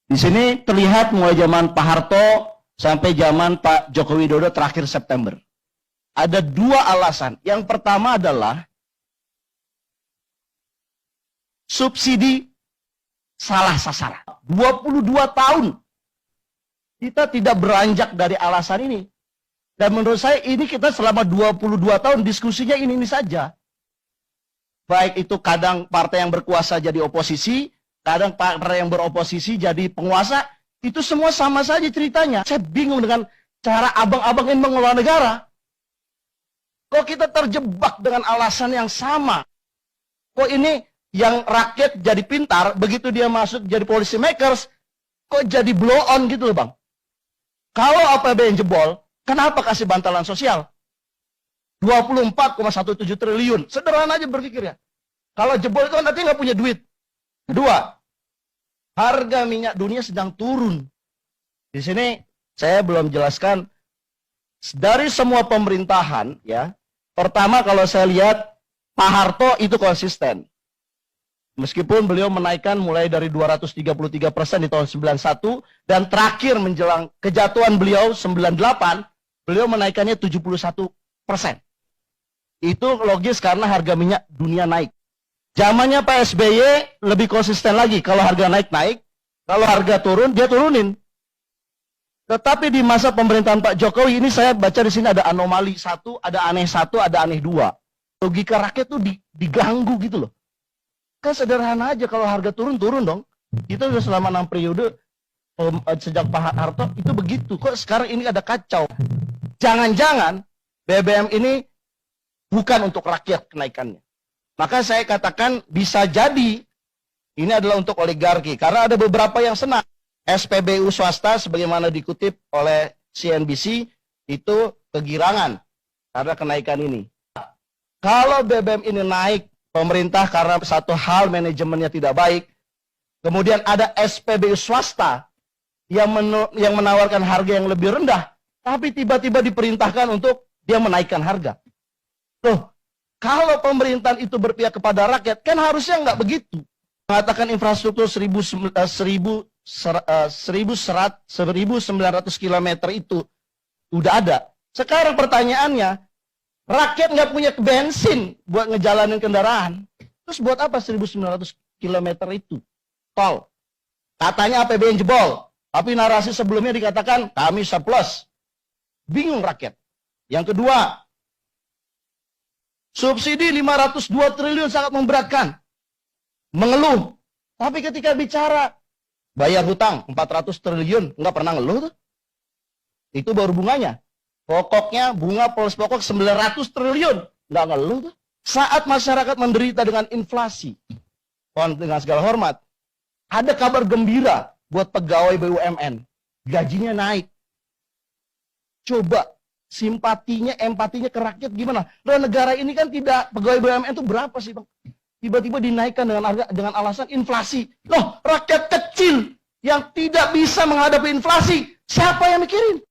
Di sini terlihat mulai zaman Pak Harto sampai zaman Pak Joko Widodo terakhir September. Ada dua alasan. Yang pertama adalah subsidi salah sasaran. 22 tahun kita tidak beranjak dari alasan ini. Dan menurut saya ini kita selama 22 tahun diskusinya ini saja. Baik itu kadang partai yang berkuasa jadi oposisi, kadang partai yang beroposisi jadi penguasa, itu semua sama saja ceritanya. Saya bingung dengan cara abang-abang ini mengelola negara. Kok kita terjebak dengan alasan yang sama? Kok ini yang rakyat jadi pintar, begitu dia masuk jadi policy makers, kok jadi blow on gitu loh bang? Kalau APBN jebol, kenapa kasih bantalan sosial? 24,17 triliun. Sederhana aja berpikir ya. Kalau jebol itu nanti nggak punya duit. Kedua, harga minyak dunia sedang turun. Di sini saya belum jelaskan dari semua pemerintahan ya. Pertama kalau saya lihat Pak Harto itu konsisten. Meskipun beliau menaikkan mulai dari 233% di tahun 91 dan terakhir menjelang kejatuhan beliau 98, beliau menaikkannya 71%. Itu logis karena harga minyak dunia naik. Zamannya Pak SBY lebih konsisten lagi. Kalau harga naik, kalau harga turun, dia turunin. Tetapi di masa pemerintahan Pak Jokowi ini saya baca di sini ada anomali satu, ada aneh dua. Logika rakyat tuh diganggu gitu loh. Kan sederhana aja kalau harga turun dong. Itu sudah selama 6 periode sejak Pak Harto itu begitu. Kok sekarang ini ada kacau? Jangan-jangan BBM ini bukan untuk rakyat kenaikannya. Maka saya katakan bisa jadi ini adalah untuk oligarki. Karena ada beberapa yang senang. SPBU swasta sebagaimana dikutip oleh CNBC itu kegirangan karena kenaikan ini. Kalau BBM ini naik, pemerintah karena satu hal manajemennya tidak baik, kemudian ada SPBU swasta yang menawarkan harga yang lebih rendah, tapi tiba-tiba diperintahkan untuk dia menaikkan harga. Loh, kalau pemerintahan itu berpihak kepada rakyat, kan harusnya nggak begitu. Mengatakan infrastruktur 1.900 km itu udah ada. Sekarang pertanyaannya, rakyat nggak punya bensin buat ngejalanin kendaraan. Terus buat apa 1.900 km itu? Tol. Katanya APBN jebol. Tapi narasi sebelumnya dikatakan kami surplus. Bingung rakyat. Yang kedua, subsidi 502 triliun sangat memberatkan. Mengeluh. Tapi ketika bicara bayar hutang 400 triliun, nggak pernah ngeluh tuh. Itu baru bunganya. Pokoknya bunga plus pokok 900 triliun. Nggak ngeluh tuh. Saat masyarakat menderita dengan inflasi, dengan segala hormat, ada kabar gembira buat pegawai BUMN. Gajinya naik. Coba simpatinya, empatinya ke rakyat gimana? Loh, negara ini kan tidak, pegawai BUMN itu berapa sih bang? Tiba-tiba dinaikkan dengan harga, dengan alasan inflasi. Loh, rakyat kecil yang tidak bisa menghadapi inflasi, siapa yang mikirin?